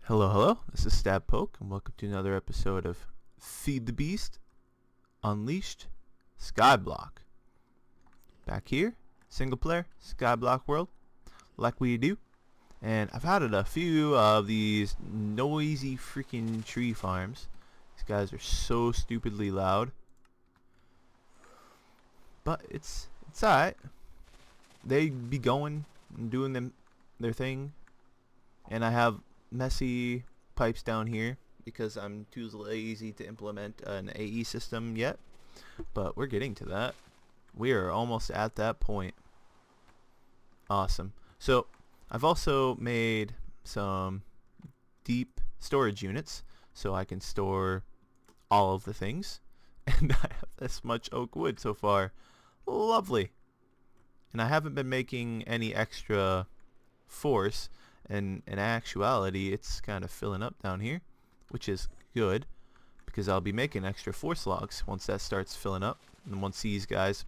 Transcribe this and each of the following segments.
Hello, hello. This is Stabpoke, and welcome to another episode of Feed the Beast Unleashed Skyblock. Back here, single player Skyblock world, like we do. And I've added a few of these noisy freaking tree farms. These guys are so stupidly loud, but it's alright. They be going and doing their thing, and I have messy pipes down here because I'm too lazy to implement an AE system yet, but we're getting to that. We are almost at that point. Awesome. So I've also made some deep storage units so I can store all of the things, and I have this much oak wood so far. Lovely. And I haven't been making any extra force, and in actuality it's kind of filling up down here, which is good because I'll be making extra force logs once that starts filling up, and once these guys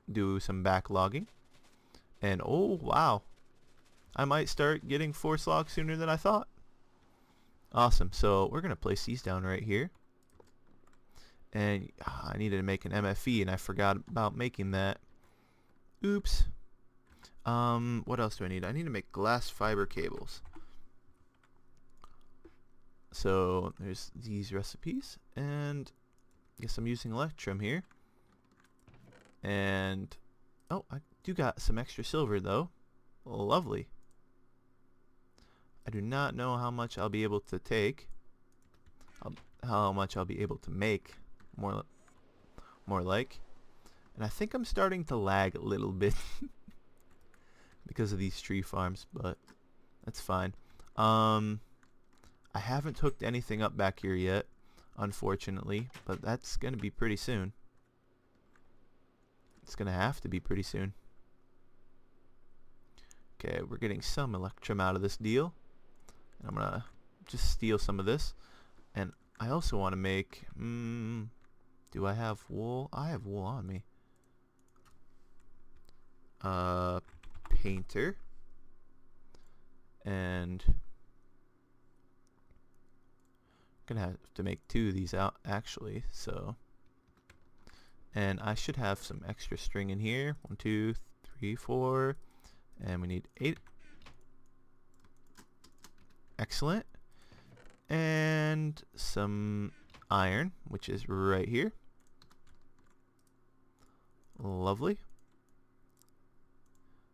do some backlogging. And oh wow, I might start getting force logs sooner than I thought. Awesome. So we're gonna place these down right here, and I needed to make an MFE and I forgot about making that. Oops. What else do I need? I need to make glass fiber cables. So there's these recipes, and I guess I'm using Electrum here. And oh, I do got some extra silver though. Lovely. I do not know how much I'll be able to take. How much I'll be able to make. More like. And I think I'm starting to lag a little bit because of these tree farms, but that's fine. I haven't hooked anything up back here yet, unfortunately, but that's going to be pretty soon. It's going to have to be pretty soon. Okay, we're getting some Electrum out of this deal. And I'm going to just steal some of this. And I also want to make... do I have wool? I have wool on me. Painter. And I'm gonna have to make two of these out actually, so, and I should have some extra string in here. 1 2 3 4, and we need 8. Excellent. And some iron, which is right here. Lovely.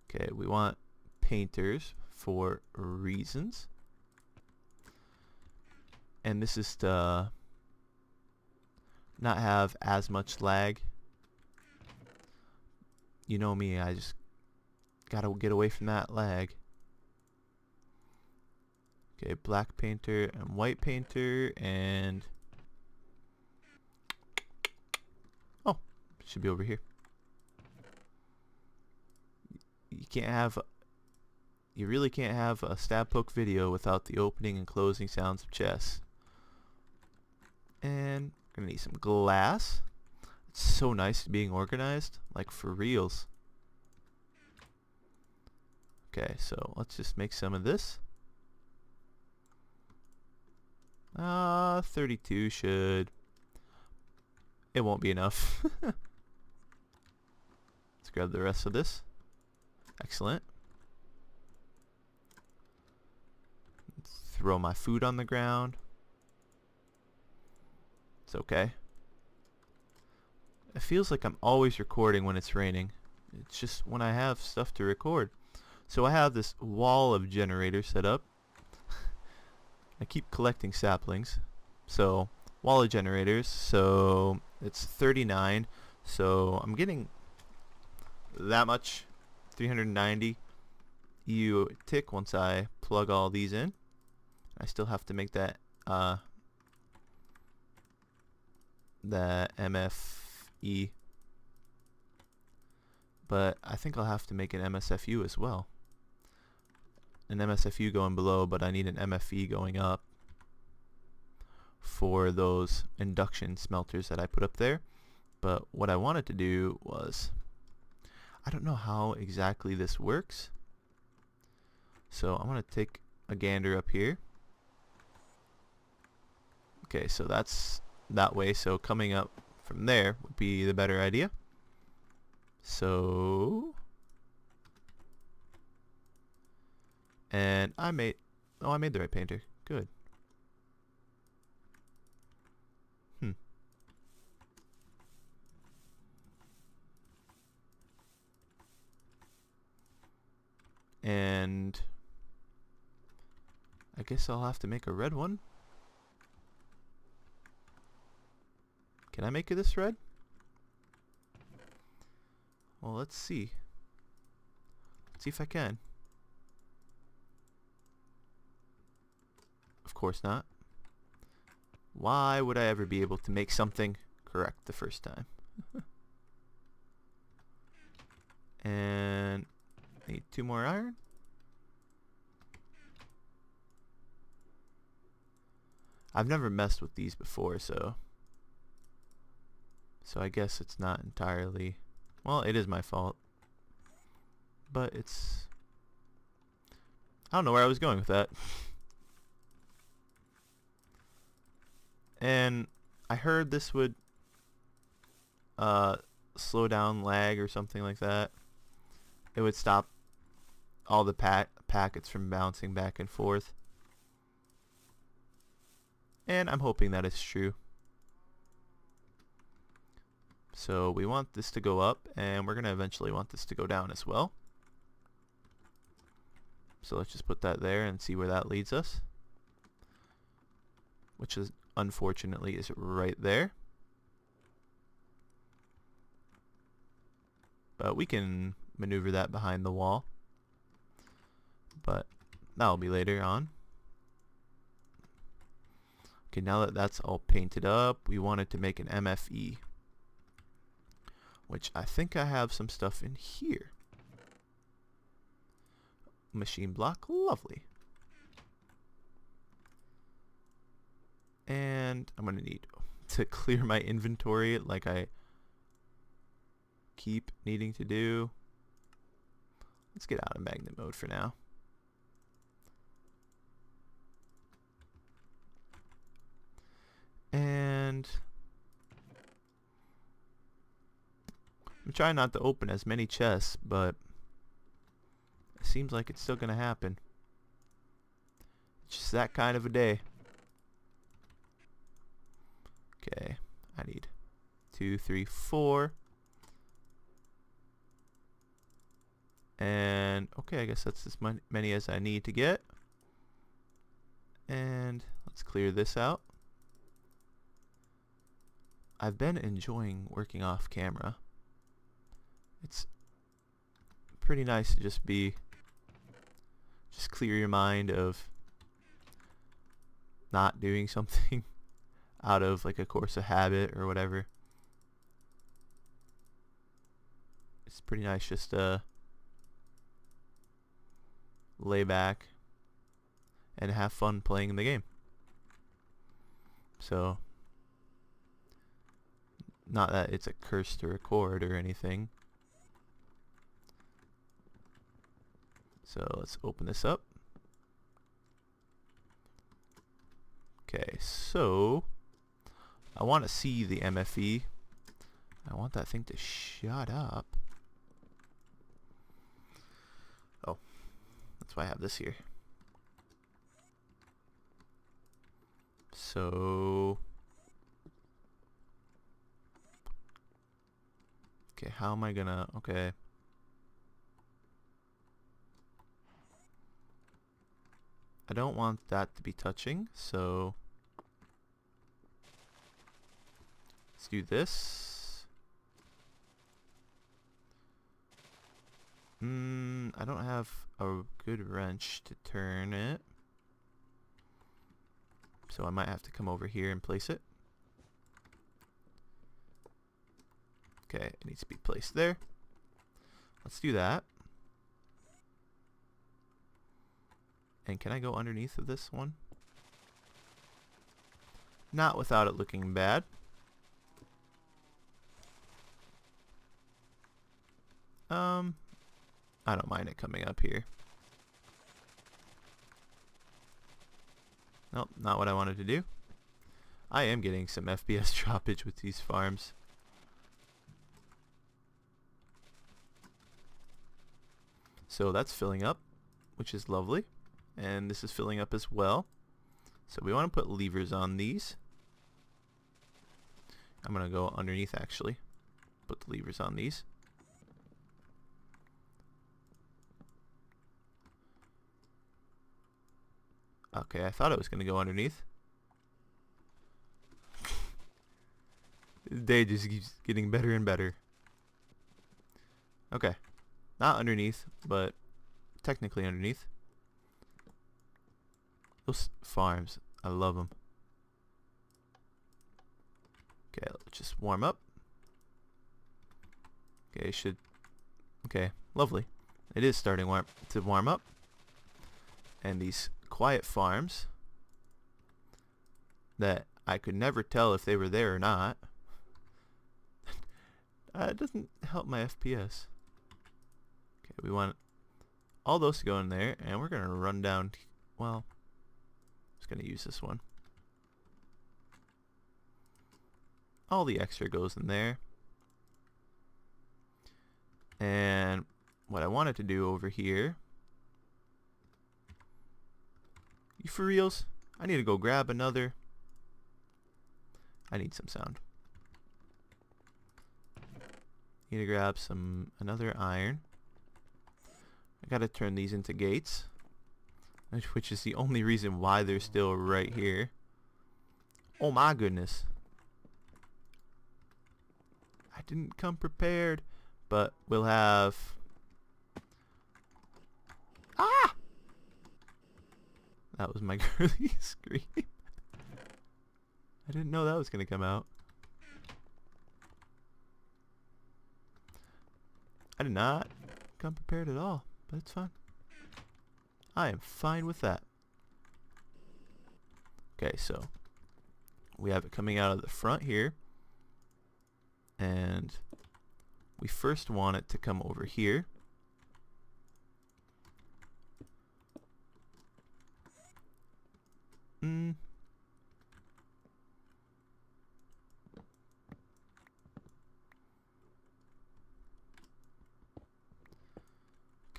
Okay, we want painters for reasons. And this is to not have as much lag. You know me, I just gotta get away from that lag. Okay, black painter and white painter, and oh, should be over here. You really can't have a Stabpoke video without the opening and closing sounds of chess. And we're gonna need some glass. It's so nice being organized, like for reals. Okay, so let's just make some of this. 32 should... It won't be enough. Let's grab the rest of this. Excellent. Throw my food on the ground. It's okay. It feels like I'm always recording when it's raining. It's just when I have stuff to record. So I have this wall of generators set up. I keep collecting saplings. So wall of generators. So it's 39. So I'm getting that much. 390 EU tick once I plug all these in. I still have to make that MFE, but I think I'll have to make an MSFU as well. An MSFU going below, but I need an MFE going up for those induction smelters that I put up there. But what I wanted to do was, I don't know how exactly this works, so I'm going to take a gander up here. Okay, so that's that way. So coming up from there would be the better idea. So, and I made the right painter. Good. And I guess I'll have to make a red one. Can I make it this red? Well, let's see. Let's see if I can. Of course not. Why would I ever be able to make something correct the first time? And I need 2 more iron. I've never messed with these before, so I guess it's not entirely, well, it is my fault. But it's, I don't know where I was going with that. And I heard this would slow down lag or something like that. It would stop all the packets from bouncing back and forth. And I'm hoping that is true. So we want this to go up, and we're going to eventually want this to go down as well. So let's just put that there and see where that leads us. Which is, unfortunately, is right there. But we can maneuver that behind the wall. But that'll be later on. Okay, now that that's all painted up, we wanted to make an MFE. Which I think I have some stuff in here. Machine block, lovely. And I'm going to need to clear my inventory like I keep needing to do. Let's get out of magnet mode for now. And I'm trying not to open as many chests, but it seems like it's still going to happen. It's just that kind of a day. Okay, I need 2, 3, 4. And, okay, I guess that's as many as I need to get. And let's clear this out. I've been enjoying working off camera. It's pretty nice to just clear your mind of not doing something out of like a course of habit or whatever. It's pretty nice just to lay back and have fun playing the game. So, not that it's a curse to record or anything. So let's open this up. Okay, so I want to see the MFE. I want that thing to shut up. Oh, that's why I have this here. So, okay, how am I gonna, okay. I don't want that to be touching, so let's do this. I don't have a good wrench to turn it, so I might have to come over here and place it. Okay, it needs to be placed there. Let's do that. And can I go underneath of this one? Not without it looking bad. I don't mind it coming up here. Nope, not what I wanted to do. I am getting some FPS droppage with these farms. So that's filling up, which is lovely. And this is filling up as well. So we want to put levers on these. I'm going to go underneath actually. Put the levers on these. Okay, I thought it was going to go underneath. The day just keeps getting better and better. Okay. Not underneath, but technically underneath. Those farms, I love them. Okay, let's just warm up. Okay, okay, lovely. It is starting to warm up. And these quiet farms that I could never tell if they were there or not. It doesn't help my FPS. Okay, we want all those to go in there, and we're gonna run down. Well, just gonna use this one. All the extra goes in there. And what I wanted to do over here. You for reals? I need to go grab another. I need some sound. Need to grab another iron. I gotta turn these into gates, which is the only reason why they're still right here. Oh my goodness. I didn't come prepared, but we'll have... Ah! That was my girly scream. I didn't know that was gonna come out. I did not come prepared at all, but it's fine. I am fine with that. Okay, so we have it coming out of the front here. And we first want it to come over here.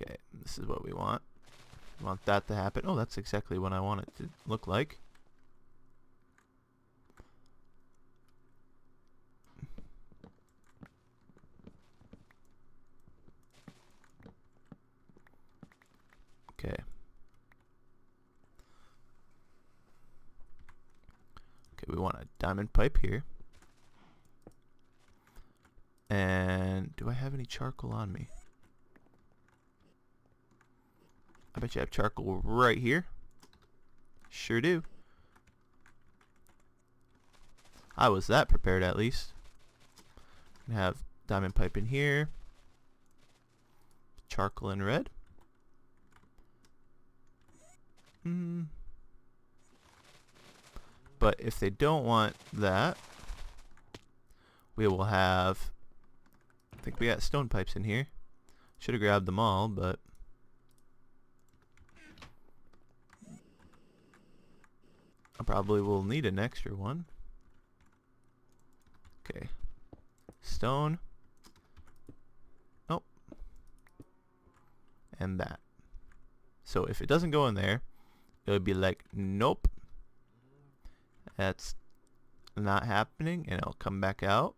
Okay, this is what we want. We want that to happen. Oh, that's exactly what I want it to look like. Okay. Okay, we want a diamond pipe here. And do I have any charcoal on me? I bet you have charcoal right here. Sure do. I was that prepared at least. We have diamond pipe in here. Charcoal in red. But if they don't want that, we will have... I think we got stone pipes in here. Should have grabbed them all, but... I probably will need an extra one. Okay. Stone. Oh. And that. So if it doesn't go in there, it would be like, nope. That's not happening, and it'll come back out.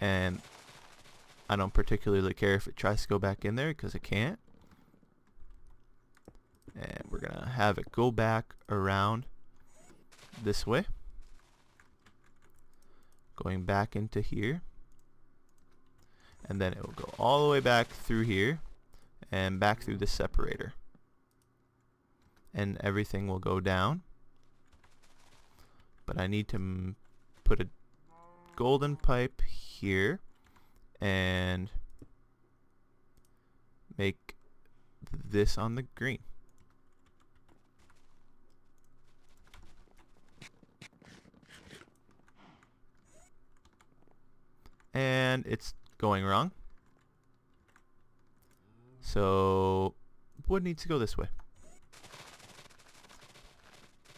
And I don't particularly care if it tries to go back in there, because it can't. And we're going to have it go back around this way. Going back into here. And then it will go all the way back through here. And back through the separator. And everything will go down. But I need to put a golden pipe here. And make this on the green. And it's going wrong. So wood needs to go this way.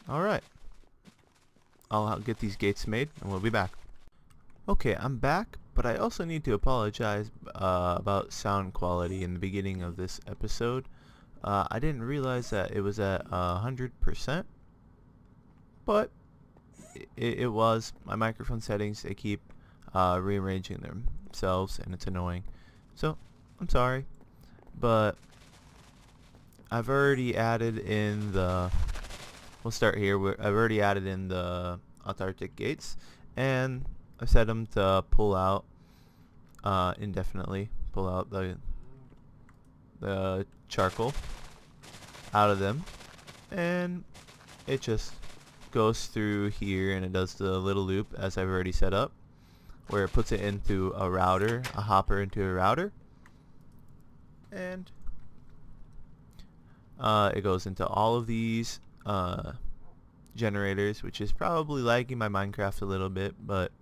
Alright. I'll get these gates made and we'll be back. Okay, I'm back, but I also need to apologize about sound quality in the beginning of this episode. I didn't realize that it was at 100%, but it was. My microphone settings, they keep rearranging themselves, and it's annoying. So, I'm sorry, but I've already added in the... We'll start here. I've already added in the Antarctic gates, and I've set them to pull out indefinitely. Pull out the charcoal out of them, and it just goes through here, and it does the little loop as I've already set up, where it puts it into a router, a hopper into a router, and it goes into all of these generators, which is probably lagging my Minecraft a little bit, but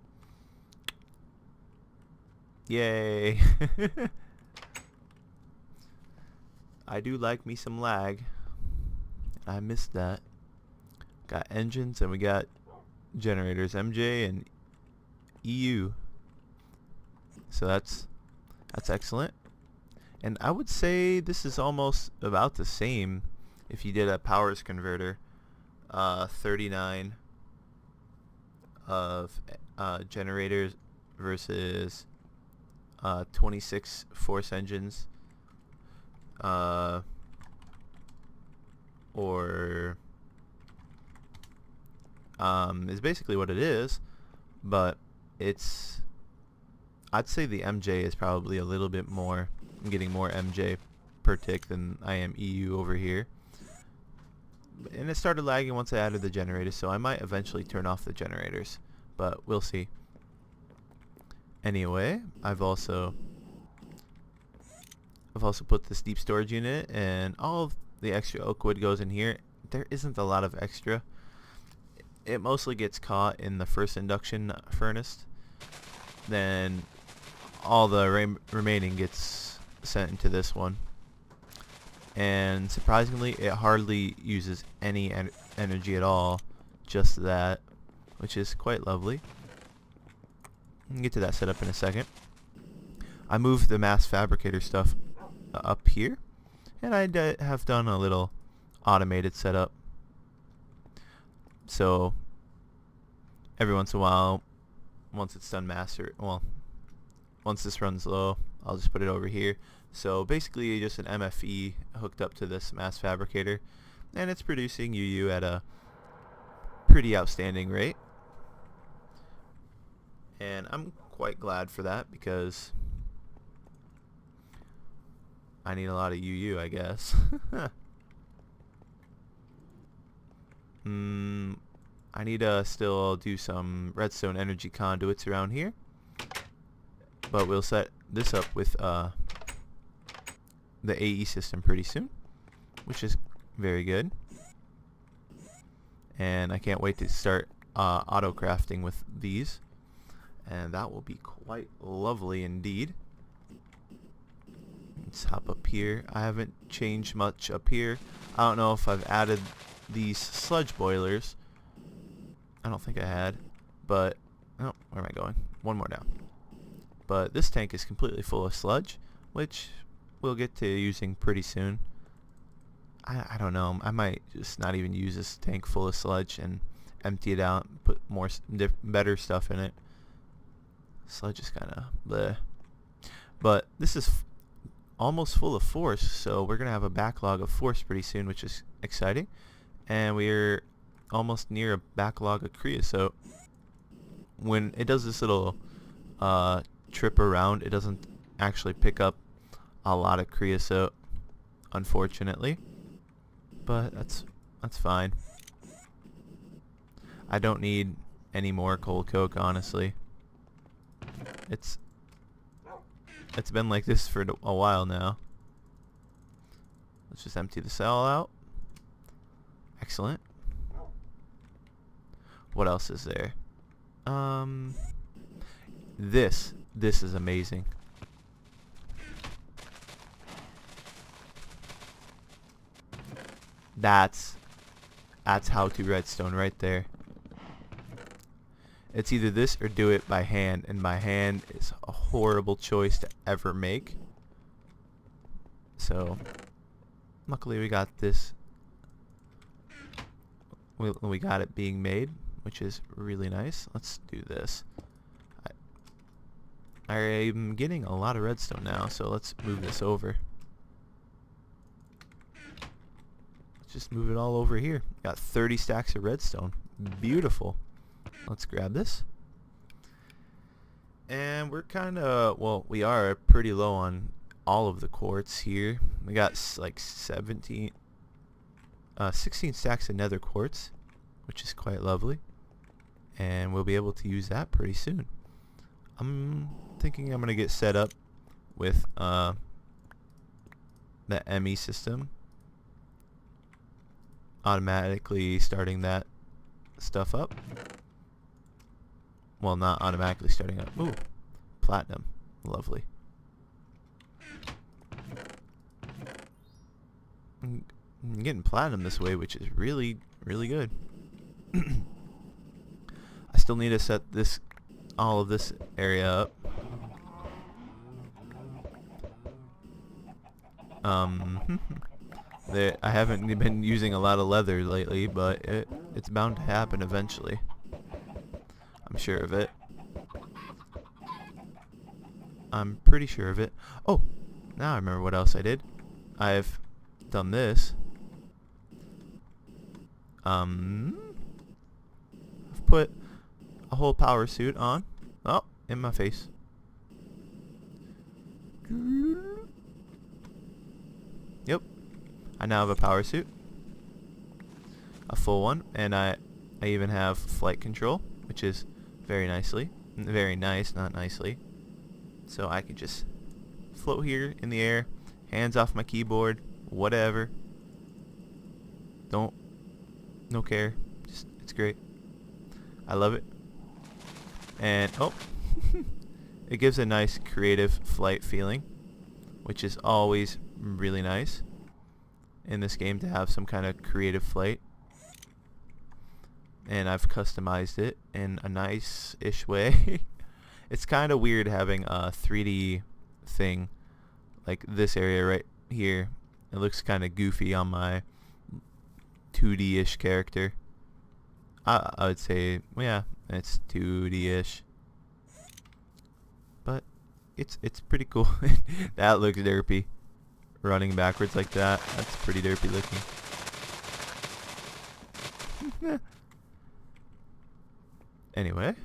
yay. I do like me some lag. I missed that. Got engines and we got generators, MJ and EU. So that's excellent. And I would say this is almost about the same if you did a powers converter. 39 of generators versus 26 force engines, or is basically what it is, but it's, I'd say the MJ is probably a little bit more. I'm getting more MJ per tick than I am EU over here. And it started lagging once I added the generators, so I might eventually turn off the generators, but we'll see. Anyway, I've also put this deep storage unit, and all of the extra oak wood goes in here. There isn't a lot of extra. It mostly gets caught in the first induction furnace. Then all the remaining gets sent into this one. And surprisingly, it hardly uses any energy at all, just that, which is quite lovely. We'll get to that setup in a second. I moved the mass fabricator stuff up here, and I have done a little automated setup. So every once in a while, once it's done once this runs low, I'll just put it over here. So basically just an MFE hooked up to this mass fabricator, and it's producing UU at a pretty outstanding rate. And I'm quite glad for that, because I need a lot of UU, I guess. I need to still do some redstone energy conduits around here, but we'll set this up with the AE system pretty soon, which is very good. And I can't wait to start auto crafting with these, and that will be quite lovely indeed. Let's hop up here. I haven't changed much up here. I don't know if I've added these sludge boilers. I don't think I had, but oh, where am I going? One more down. But this tank is completely full of sludge, which we'll get to using pretty soon. I don't know. I might just not even use this tank full of sludge and empty it out and put more better stuff in it. Sludge is kind of bleh. But this is almost full of force, so we're going to have a backlog of force pretty soon, which is exciting. And we're almost near a backlog of creosote. When it does this little trip around, it doesn't actually pick up a lot of creosote, unfortunately, but that's fine. I don't need any more coal coke, honestly. It's been like this for a while now. Let's just empty the cell out. Excellent. What else is there? This is amazing. That's how to redstone right there. It's either this or do it by hand, and by hand is a horrible choice to ever make. So luckily we got this. We got it being made, which is really nice. Let's do this. I'm getting a lot of redstone now, so let's move this over. Let's just move it all over here. Got 30 stacks of redstone. Beautiful. Let's grab this. And we're kind of, well, we are pretty low on all of the quartz here. We got like 16 stacks of nether quartz, which is quite lovely. And we'll be able to use that pretty soon. I'm thinking I'm going to get set up with the ME system. Automatically starting that stuff up. Well, not automatically starting up. Ooh, platinum. Lovely. I'm getting platinum this way, which is really, really good. I still need to set this, all of this area up. I haven't been using a lot of leather lately, but it's bound to happen eventually. I'm sure of it. I'm pretty sure of it. Oh, now I remember what else I did. I've done this. I've put a whole power suit on. Oh, in my face. Yep. I now have a power suit. A full one. And I even have flight control, which is very nice, not nicely. So I can just float here in the air, hands off my keyboard, whatever. No care. Just, it's great. I love it. And oh, it gives a nice creative flight feeling, which is always really nice in this game to have some kind of creative flight. And I've customized it in a nice-ish way. It's kind of weird having a 3D thing like this area right here. It looks kind of goofy on my 2D-ish character. I would say, well, yeah, it's 2D-ish. But it's pretty cool. That looks derpy. Running backwards like that. That's pretty derpy looking. Anyway,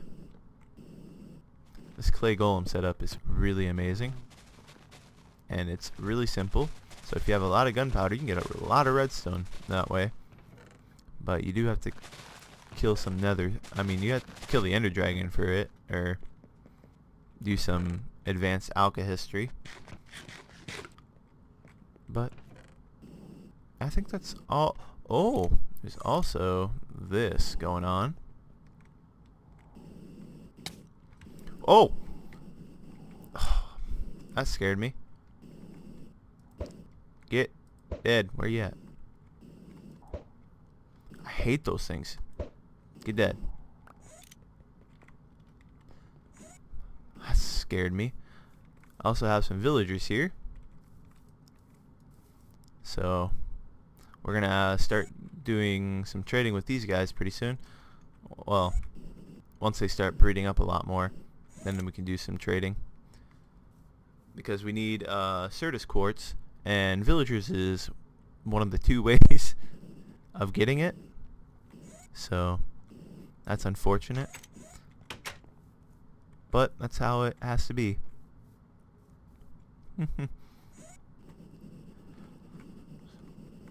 this clay golem setup is really amazing, and it's really simple. So if you have a lot of gunpowder, you can get a lot of redstone that way. But you do have to kill some nether. I mean, you have to kill the ender dragon for it, or do some advanced alchemy. But I think that's all. Oh, there's also this going on. Oh! That scared me. Get dead. Where you at? I hate those things. Get dead. That scared me. I also have some villagers here. So we're gonna start doing some trading with these guys pretty soon. Well, once they start breeding up a lot more, then we can do some trading. Because we need Certus quartz, and villagers is one of the 2 ways of getting it. So that's unfortunate. But that's how it has to be.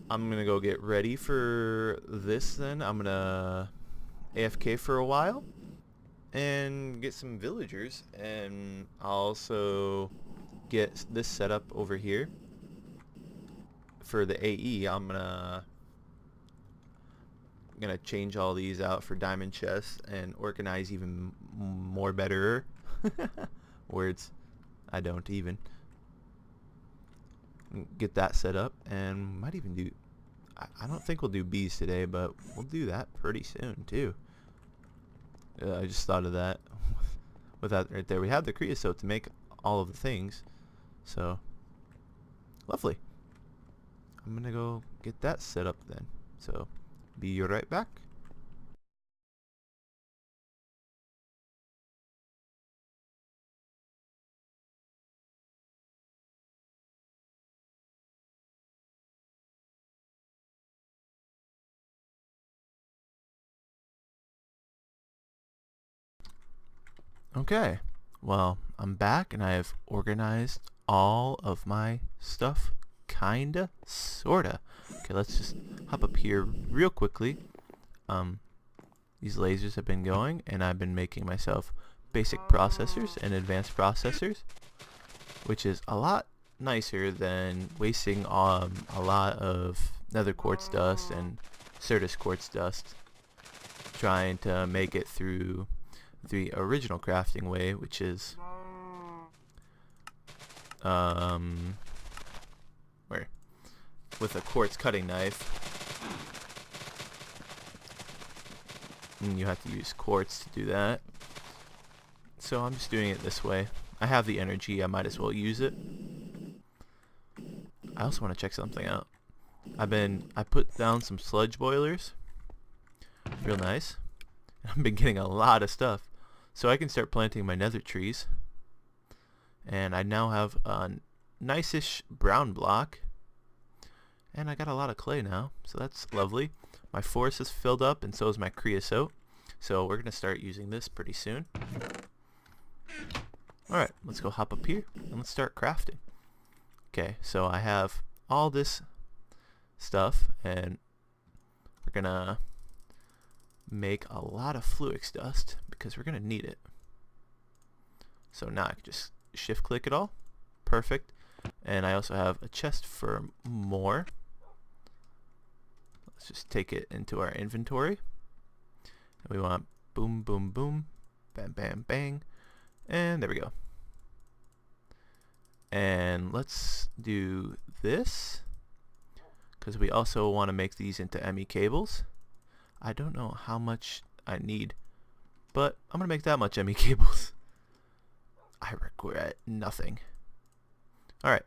I'm gonna go get ready for this then. I'm gonna AFK for a while and get some villagers, and I'll also get this set up over here for the AE. I'm gonna change all these out for diamond chests and organize even more better words. I don't even get that set up, and might even do, I don't think we'll do bees today, but we'll do that pretty soon too. I just thought of that with that right there. We have the creosote to make all of the things. So, lovely. I'm gonna go get that set up then. So, be right back. Okay, well, I'm back and I have organized all of my stuff, kinda, sorta. Okay, let's just hop up here real quickly. These lasers have been going, and I've been making myself basic processors and advanced processors, which is a lot nicer than wasting a lot of nether quartz dust and certus quartz dust trying to make it through the original crafting way, which is where with a quartz cutting knife, and you have to use quartz to do that. So I'm just doing it this way. I have the energy, I might as well use it. I also want to check something out. I put down some sludge boilers, real nice. I've been getting a lot of stuff. So I can start planting my nether trees. And I now have a nice-ish brown block. And I got a lot of clay now, so that's lovely. My forest is filled up, and so is my creosote. So we're going to start using this pretty soon. Alright, let's go hop up here, and let's start crafting. Okay, so I have all this stuff, and we're going to make a lot of fluix dust because we're going to need it. So now I can just shift click it all. Perfect. And I also have a chest for more. Let's just take it into our inventory. And we want boom, boom, boom, bam, bam, bang. And there we go. And let's do this, because we also want to make these into ME cables. I don't know how much I need, but I'm going to make that much ME cables. I regret nothing. Alright,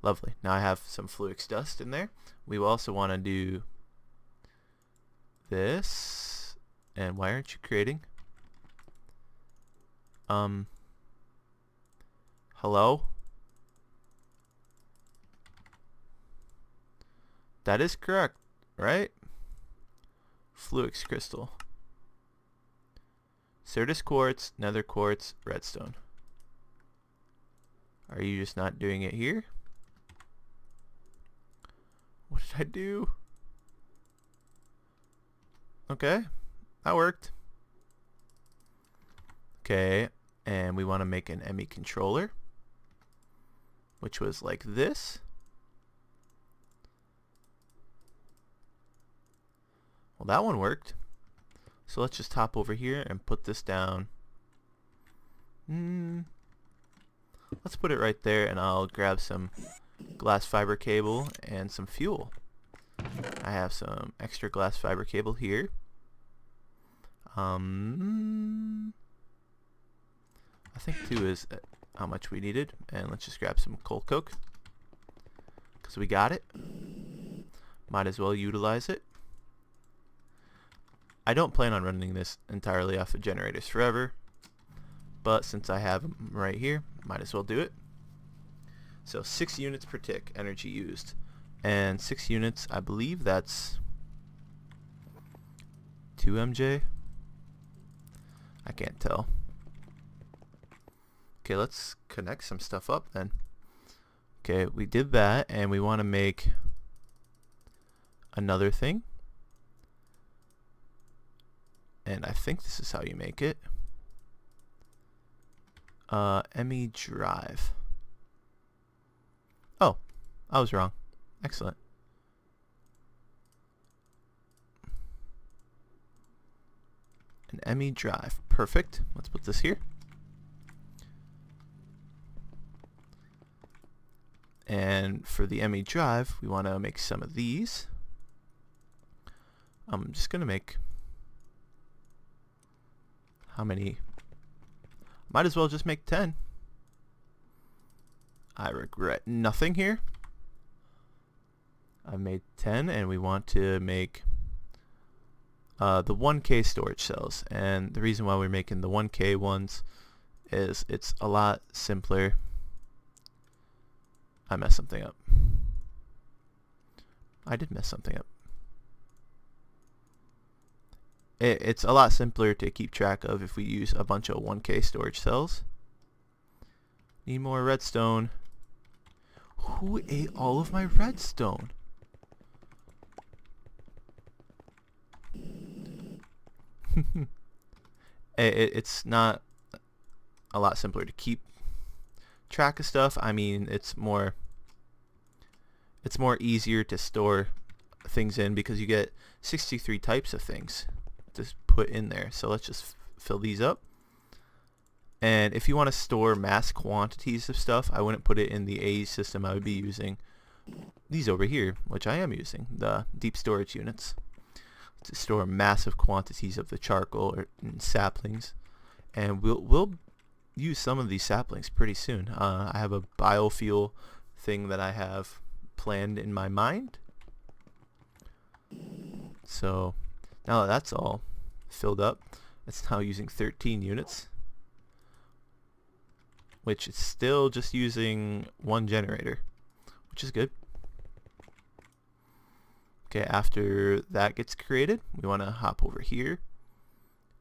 lovely. Now I have some fluix dust in there. We will also want to do this. And why aren't you creating? Hello? That is correct, right? Fluix crystal. Certus quartz, nether quartz, redstone. Are you just not doing it here? What did I do? Okay, that worked. Okay, and we want to make an ME controller, which was like this. Well, that one worked. So let's just hop over here and put this down. Let's put it right there, and I'll grab some glass fiber cable and some fuel. I have some extra glass fiber cable here. I think 2 is how much we needed, and let's just grab some coal coke, because we got it. Might as well utilize it. I don't plan on running this entirely off of generators forever, but since I have them right here, might as well do it. So 6 units per tick energy used, and 6 units, I believe that's 2 MJ. I can't tell. Okay, let's connect some stuff up then. Okay, we did that, and we want to make another thing. And I think this is how you make it. ME drive. Oh, I was wrong. Excellent. An ME drive. Perfect. Let's put this here. And for the ME drive, we want to make some of these. I'm just going to make... how many? Might as well just make 10. I regret nothing here. I've made 10, and we want to make the 1K storage cells. And the reason why we're making the 1K ones is it's a lot simpler. I messed something up. I did mess something up. It's a lot simpler to keep track of if we use a bunch of 1K storage cells. Need more redstone. Who ate all of my redstone? It's not a lot simpler to keep track of stuff. I mean, it's more easier to store things in because you get 63 types of things to put in there. So let's just fill these up. And if you want to store mass quantities of stuff, I wouldn't put it in the A system. I would be using these over here, which I am using, the deep storage units, to store massive quantities of the charcoal or saplings. And we'll use some of these saplings pretty soon. I have a biofuel thing that I have planned in my mind. So now that that's all filled up, it's now using 13 units, which is still just using one generator, which is good. Okay, after that gets created, we want to hop over here.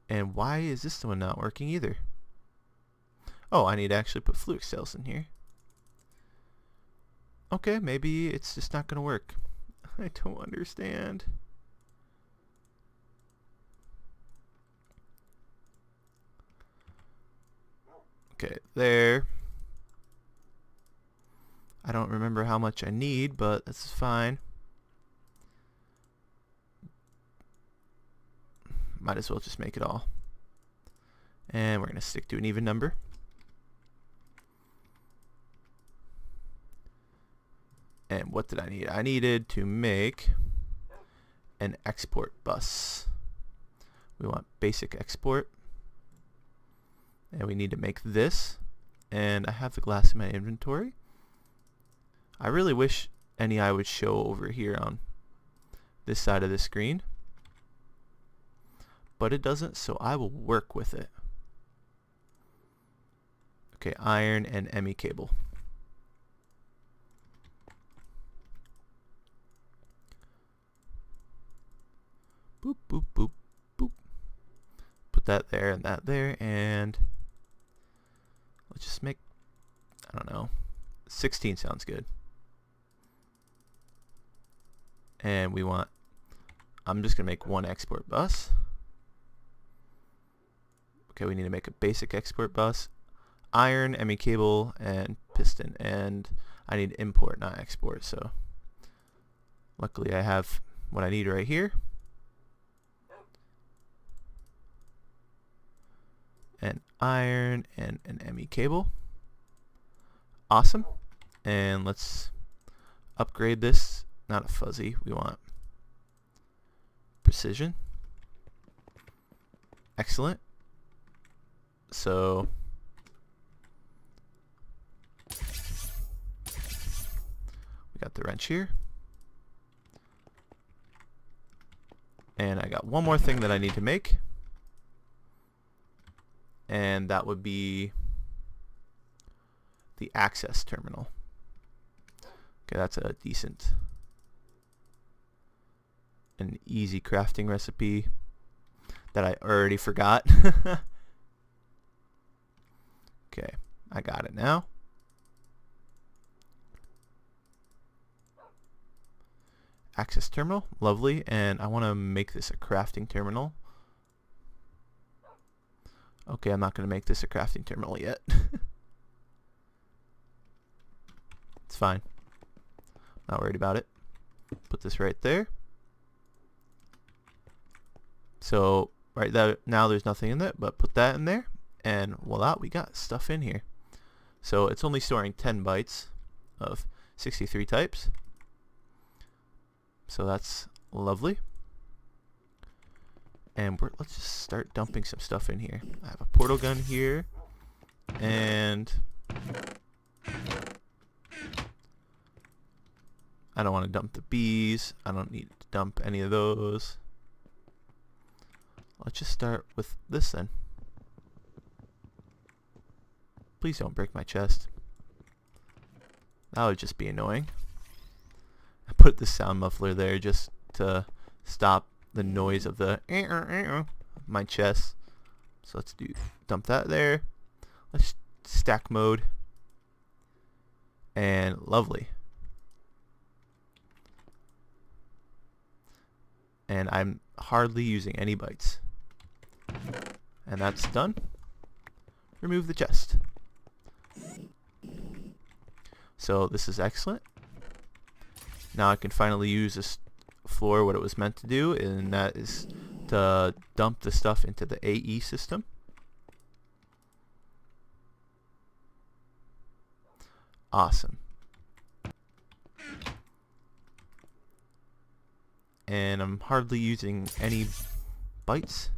And why is this one not working either? Oh, I need to actually put fluid cells in here. Okay, maybe it's just not going to work. I don't understand. Okay, there. I don't remember how much I need, but that's fine. Might as well just make it all. And we're going to stick to an even number. And what did I need? I needed to make an export bus. We want basic export. And we need to make this. And I have the glass in my inventory. I really wish NEI would show over here on this side of the screen. But it doesn't, so I will work with it. Okay, iron and ME cable. Boop, boop, boop, boop. Put that there and that there, and let's just make, I don't know, 16 sounds good. And we want, I'm just going to make one export bus. Okay, we need to make a basic export bus, iron, ME cable, and piston. And I need import, not export. So luckily I have what I need right here. And iron and an ME cable. Awesome. And let's upgrade this. Not a fuzzy. We want precision. Excellent. So we got the wrench here. And I got one more thing that I need to make. And that would be the access terminal. Okay, that's a decent and easy crafting recipe that I already forgot. Okay, I got it now. Access terminal, lovely, and I want to make this a crafting terminal. Okay, I'm not going to make this a crafting terminal yet. It's fine. Not worried about it. Put this right there. So right there, now there's nothing in it, but put that in there, and voila, we got stuff in here. So it's only storing 10 bytes of 63 types. So that's lovely. And let's just start dumping some stuff in here. I have a portal gun here, and I don't want to dump the bees. I don't need to dump any of those. Let's just start with this then. Please don't break my chest. That would just be annoying. I put the sound muffler there just to stop the noise of the my chest. So let's dump that there. Let's stack mode. And lovely. And I'm hardly using any bytes. And that's done. Remove the chest. So this is excellent. Now I can finally use this floor what it was meant to do, and that is to dump the stuff into the AE system. Awesome. And I'm hardly using any bytes,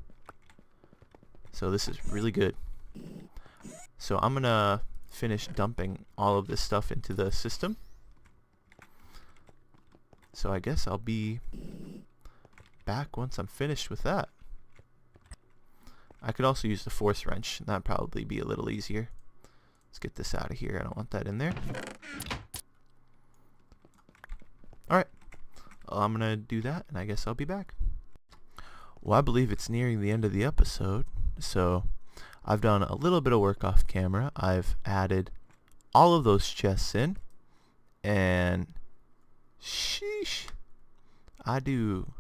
so this is really good. So I'm gonna finish dumping all of this stuff into the system. So I guess I'll be back once I'm finished with that. I could also use the force wrench. That'd probably be a little easier. Let's get this out of here. I don't want that in there. Alright. Well, I'm gonna do that, and I guess I'll be back. Well, I believe it's nearing the end of the episode, so I've done a little bit of work off camera. I've added all of those chests in, and sheesh, I do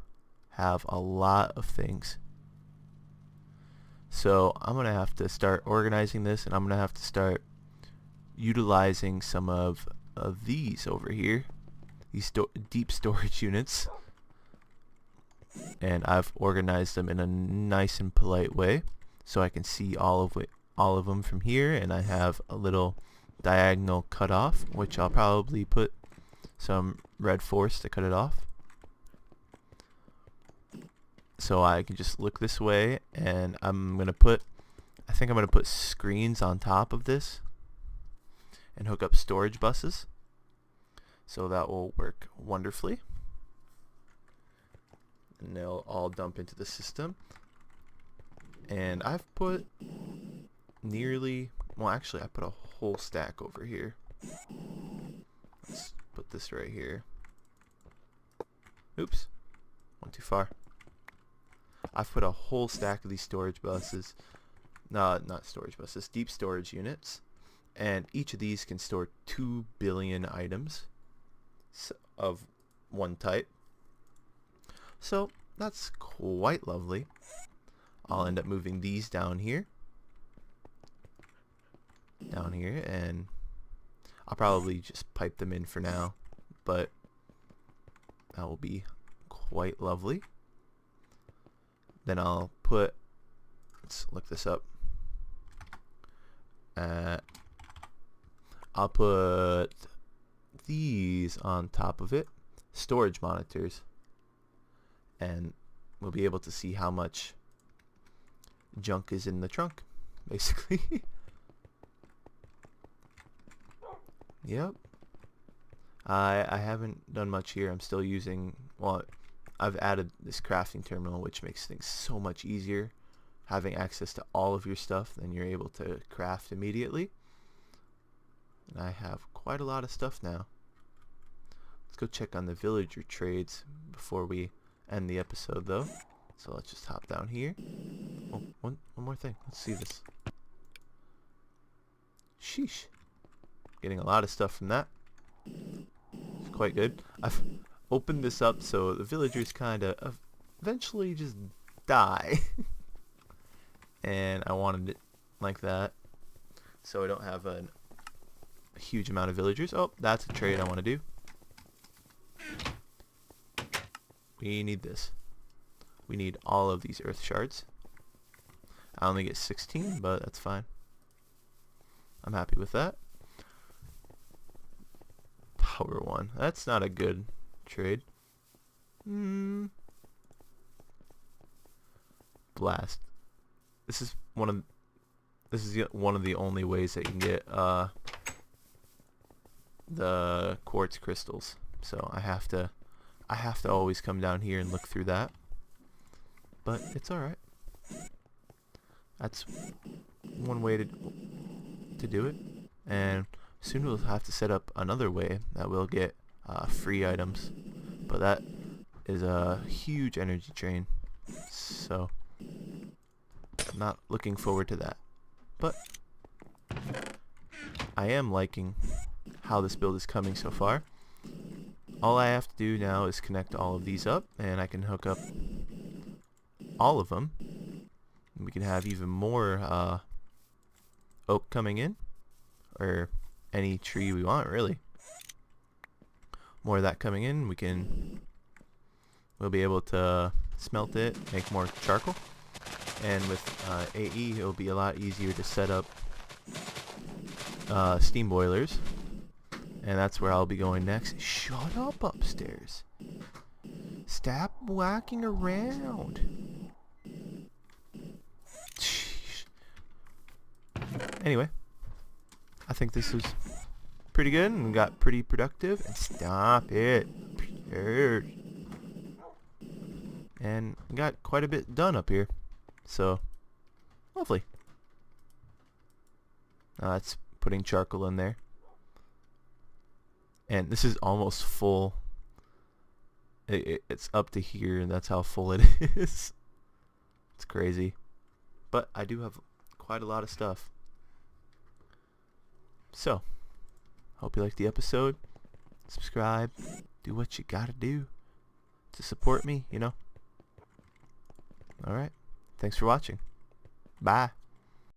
have a lot of things. So I'm gonna have to start organizing this, and I'm gonna have to start utilizing some of these over here, these deep storage units, and I've organized them in a nice and polite way so I can see all of them from here, and I have a little diagonal cut off, which I'll probably put some red force to cut it off, so I can just look this way. And I think I'm gonna put screens on top of this and hook up storage buses, so that will work wonderfully, and they'll all dump into the system. And I've put actually I put a whole stack over here. Let's put this right here. Oops, went too far. I've put a whole stack of these storage buses. No, not storage buses, deep storage units. And each of these can store 2 billion items of one type. So that's quite lovely. I'll end up moving these down here, and I'll probably just pipe them in for now, but that will be quite lovely. Then I'll put, let's look this up, I'll put these on top of it, storage monitors, and we'll be able to see how much junk is in the trunk, basically. Yep. I haven't done much here. I'm still using, well, I've added this crafting terminal, which makes things so much easier. Having access to all of your stuff, then you're able to craft immediately. And I have quite a lot of stuff now. Let's go check on the villager trades before we end the episode, though. So let's just hop down here. Oh, one more thing. Let's see this. Sheesh. Getting a lot of stuff from that. It's quite good. I've opened this up so the villagers kind of eventually just die. And I wanted it like that, so I don't have a huge amount of villagers. Oh, that's a trade I want to do. We need this. We need all of these earth shards. I only get 16, but that's fine. I'm happy with that. Power 1. That's not a good trade. blast. This is one of the only ways that you can get the quartz crystals. So I have to always come down here and look through that. But it's all right. That's one way to do it. And soon we'll have to set up another way that we'll get free items. But that is a huge energy drain. So I'm not looking forward to that. But I am liking how this build is coming so far. All I have to do now is connect all of these up, and I can hook up all of them. And we can have even more oak coming in, or any tree we want, really. More of that coming in, we'll be able to smelt it, make more charcoal, and with AE it'll be a lot easier to set up steam boilers, and that's where I'll be going next. Shut up upstairs. Stop walking around. Jeez. Anyway, I think this was pretty good and got pretty productive. And stop it. And got quite a bit done up here. So, lovely. Now that's putting charcoal in there. And this is almost full. It's up to here, and that's how full it is. It's crazy. But I do have quite a lot of stuff. So, hope you liked the episode. Subscribe. Do what you gotta do to support me, you know. Alright. Thanks for watching. Bye.